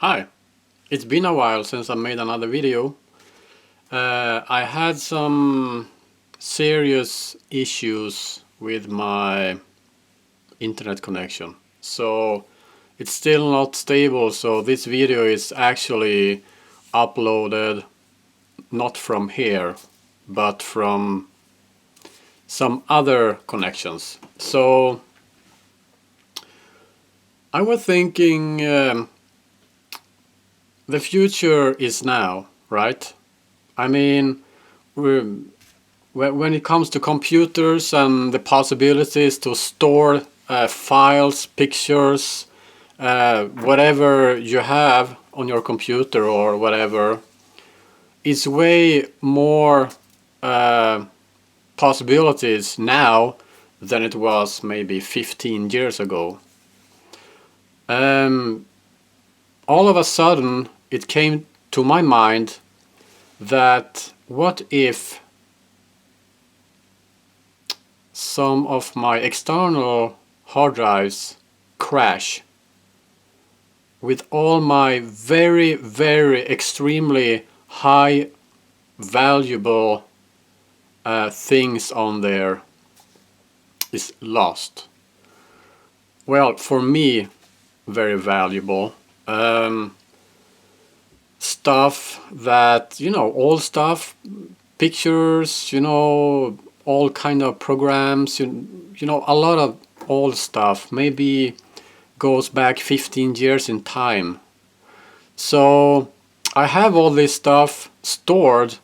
Hi, it's been a while since I made another video. I had some serious issues with my internet connection, so it's still not stable, so this video is actually uploaded not from here but from some other connections. So I was thinking the future is now, right? I mean, when it comes to computers and the possibilities to store files, pictures, whatever you have on your computer or whatever, it's way more possibilities now than it was maybe 15 years ago. All of a sudden, it came to my mind that what if some of my external hard drives crash with all my very, very extremely high valuable things on there is lost. Well, for me, very valuable. Stuff that, old stuff, pictures, all kind of programs, a lot of old stuff, maybe goes back 15 years in time. So I have all this stuff stored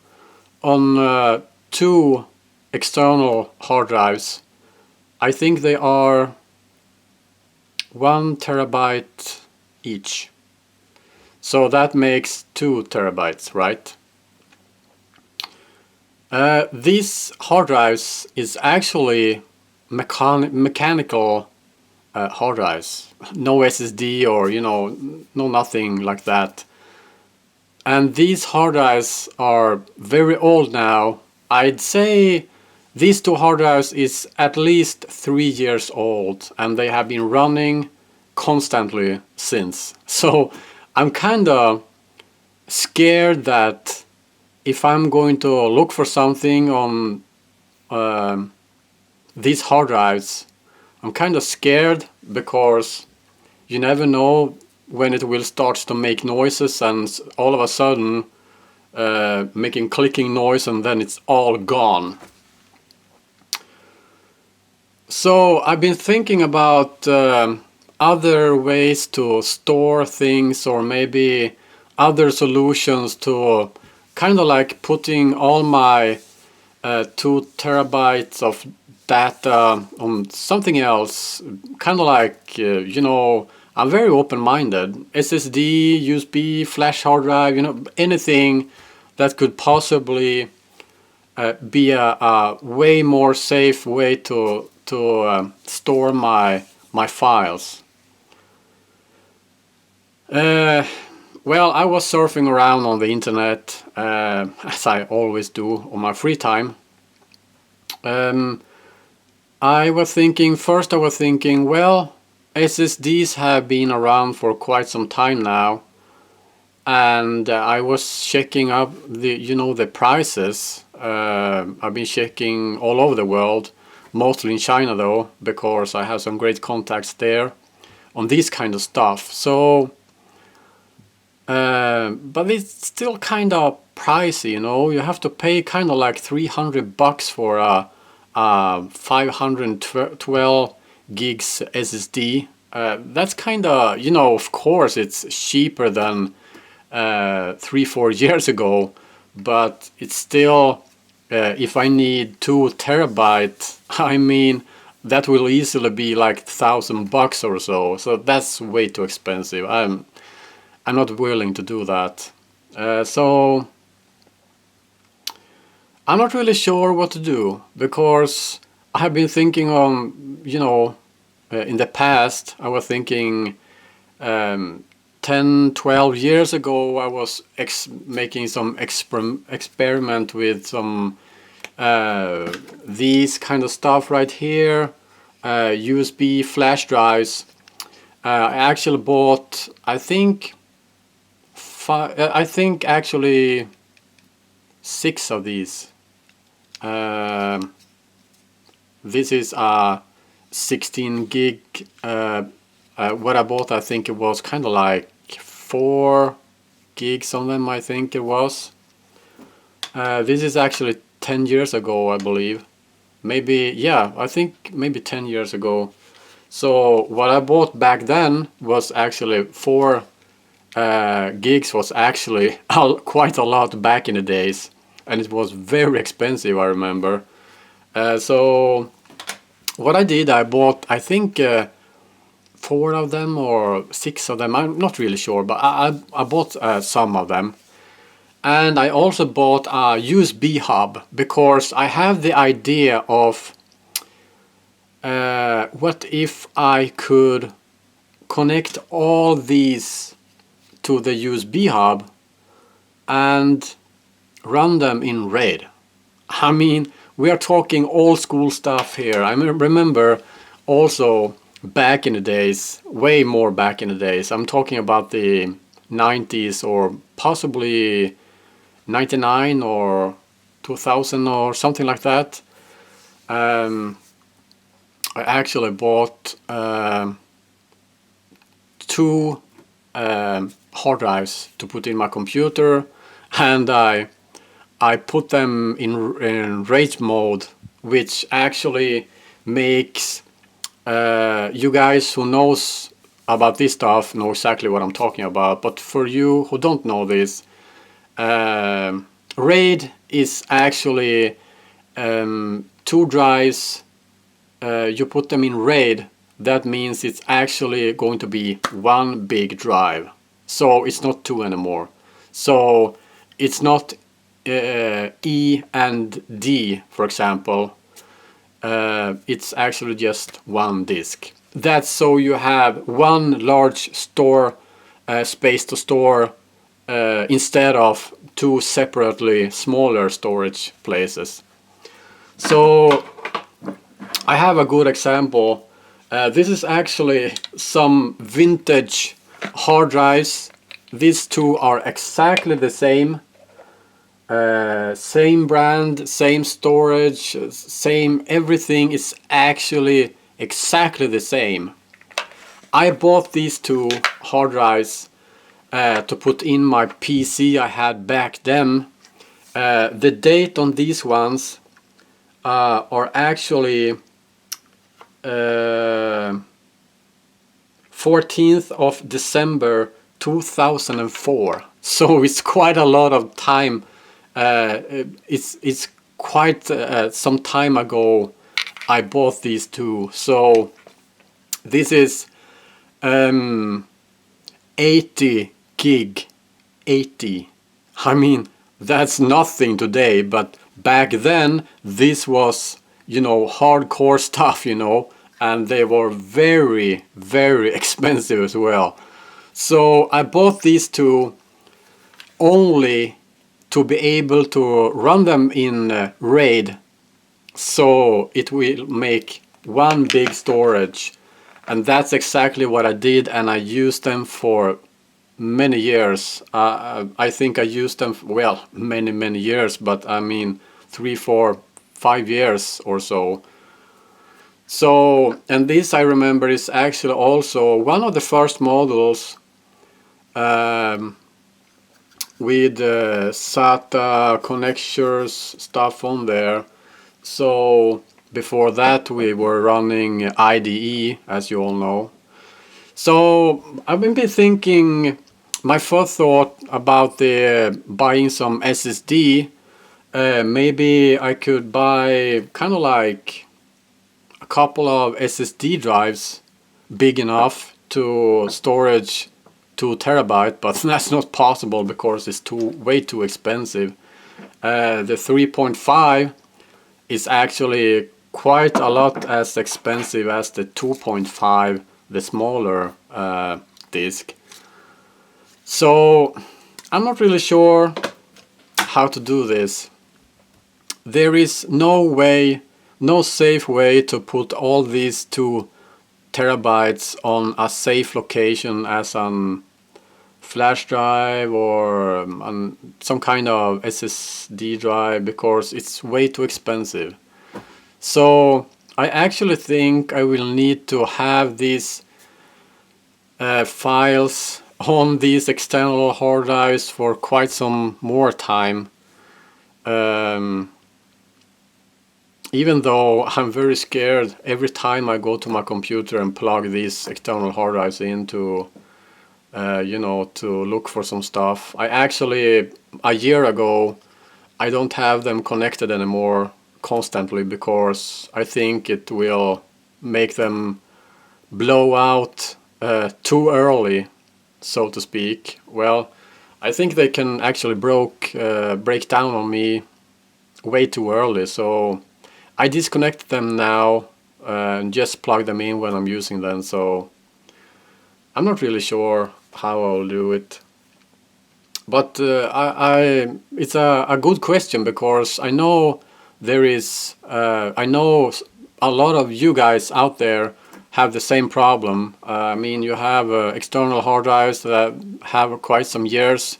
on two external hard drives. I think they are 1 terabyte each. So that makes 2 terabytes, right? These hard drives is actually mechanical hard drives, no SSD or no nothing like that. And these hard drives are very old now. I'd say these two hard drives is at least 3 years old, and they have been running constantly since. So I'm kinda scared that if I'm going to look for something on these hard drives, I'm kind of scared because you never know when it will start to make noises and all of a sudden making clicking noise and then it's all gone. So I've been thinking about other ways to store things, or maybe other solutions to kind of like putting all my 2 terabytes of data on something else, kind of like, I'm very open-minded. SSD, USB, flash hard drive, anything that could possibly be a way more safe way to store my files. Well, I was surfing around on the internet, as I always do on my free time. I was thinking, well, SSDs have been around for quite some time now, and I was checking up the prices. I've been checking all over the world, mostly in China though, because I have some great contacts there on this kind of stuff. So but it's still kind of pricey, you have to pay kind of like $300 for a 512 gigs SSD. That's kind of, of course it's cheaper than 3-4 years ago, but it's still, if I need 2 terabytes, I mean, that will easily be like $1,000 or so. So that's way too expensive. I'm not willing to do that. So I'm not really sure what to do, because I have been thinking on, in the past, I was thinking 10-12 years ago, I was making some experiment with some these kind of stuff right here, USB flash drives. I actually bought, I think, I think actually 6 of these. Um, this is a 16 gig. What I bought, I think it was kind of like 4 gigs on them, I think it was. This is actually 10 years ago, I believe. Maybe, yeah, I think maybe 10 years ago. So what I bought back then was actually 4 gigs, was actually quite a lot back in the days, and it was very expensive, I remember. So what I did, I bought, I think 4 of them or 6 of them, I'm not really sure, but I bought some of them. And I also bought a USB hub because I have the idea of what if I could connect all these to the USB hub and run them in RAID. I mean, we are talking old school stuff here. I remember also back in the days, way more back in the days, I'm talking about the 90s or possibly 99 or 2000 or something like that. I actually bought 2 hard drives to put in my computer, and I put them in RAID mode, which actually makes you guys who knows about this stuff know exactly what I'm talking about. But for you who don't know this, RAID is actually 2 drives. You put them in RAID. That means it's actually going to be 1 big drive. So it's not 2 anymore. So it's not E and D, for example. It's actually just 1 disk. That's so you have 1 large store space to store instead of 2 separately smaller storage places. So I have a good example. This is actually some vintage hard drives. These 2 are exactly the same. Same brand, same storage, same everything is actually exactly the same. I bought these 2 hard drives to put in my PC I had back then. The date on these ones are actually 14th of December 2004. So it's quite a lot of time. It's quite some time ago I bought these 2. So this is 80 gig. 80. I mean, that's nothing today, but back then this was, you know, hardcore stuff, you know, and they were very, very expensive as well. So I bought these 2 only to be able to run them in RAID, so it will make 1 big storage. And that's exactly what I did, and I used them for many years. I think I used them, well, many years, but I mean 3, 4, 5 years or so. So, and this I remember is actually also one of the first models with SATA connectors stuff on there. So before that we were running IDE, as you all know. So I've been thinking, my first thought about the buying some SSD, maybe I could buy kind of like a couple of SSD drives big enough to storage 2 terabyte, but that's not possible because it's way too expensive. The 3.5 is actually quite a lot as expensive as the 2.5, the smaller disk. So I'm not really sure how to do this. There is no way, no safe way to put all these 2 terabytes on a safe location as an flash drive or some kind of SSD drive because it's way too expensive. So I actually think I will need to have these files on these external hard drives for quite some more time. Even though I'm very scared every time I go to my computer and plug these external hard drives into to look for some stuff. I actually, a year ago, I don't have them connected anymore constantly because I think it will make them blow out too early, so to speak. Well, I think they can actually break down on me way too early, so I disconnect them now and just plug them in when I'm using them. So I'm not really sure how I'll do it, but it's a good question because I know I know a lot of you guys out there have the same problem. I mean, you have external hard drives that have quite some years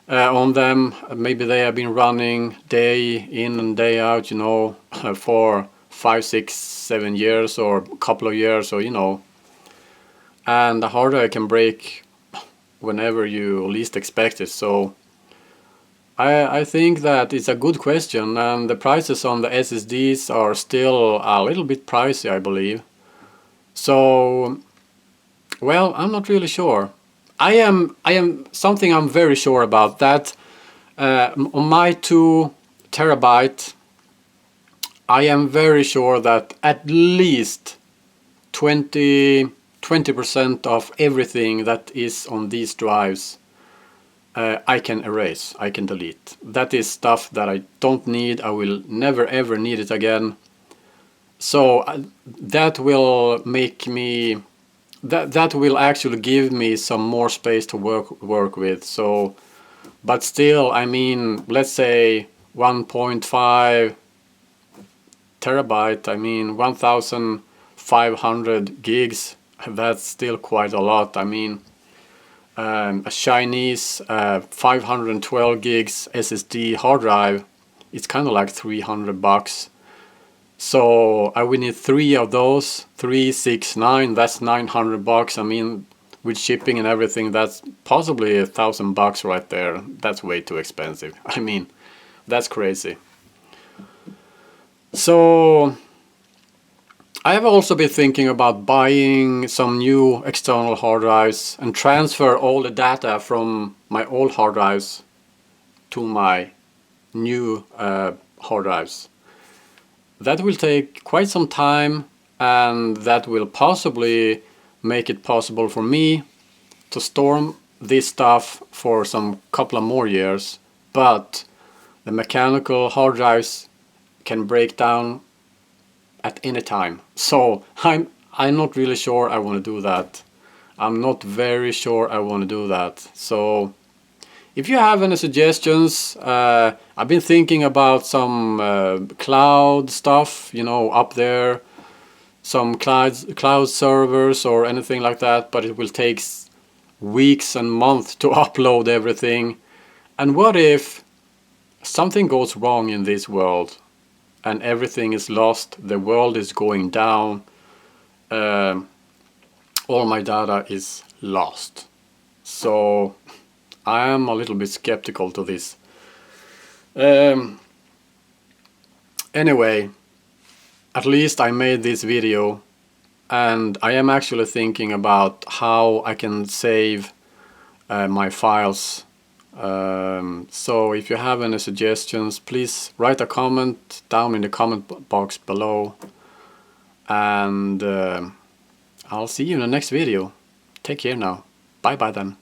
on them. Maybe they have been running day in and day out, for 5, 6, 7 years or a couple of years, or and the hard drive can break whenever you least expect it. So I think that it's a good question, and the prices on the SSDs are still a little bit pricey, I believe. So, well, I'm not really sure. I am something I'm very sure about, that on my 2 terabyte, I am very sure that at least 20% of everything that is on these drives I can erase, I can delete. That is stuff that I don't need. I will never ever need it again. So that will make me that will actually give me some more space to work with. So, but still, I mean, let's say 1.5 terabyte, I mean 1500 gigs, that's still quite a lot. I mean, a Chinese 512 gigs SSD hard drive, it's kind of like $300. So I would need 3 of those, 3, 6, 9, that's $900. I mean, with shipping and everything, that's possibly $1,000 right there. That's way too expensive. I mean, that's crazy. So I have also been thinking about buying some new external hard drives and transfer all the data from my old hard drives to my new hard drives. That will take quite some time, and that will possibly make it possible for me to store this stuff for some couple of more years, but the mechanical hard drives can break down at any time. So I'm not really sure I want to do that. I'm not very sure I want to do that. So if you have any suggestions, I've been thinking about some cloud stuff, up there, some cloud servers or anything like that, but it will take weeks and months to upload everything. And what if something goes wrong in this world and everything is lost, the world is going down, all my data is lost? So I am a little bit skeptical to this. Anyway, at least I made this video, and I am actually thinking about how I can save my files. So if you have any suggestions, please write a comment down in the comment box below, and I'll see you in the next video. Take care now. Bye bye then.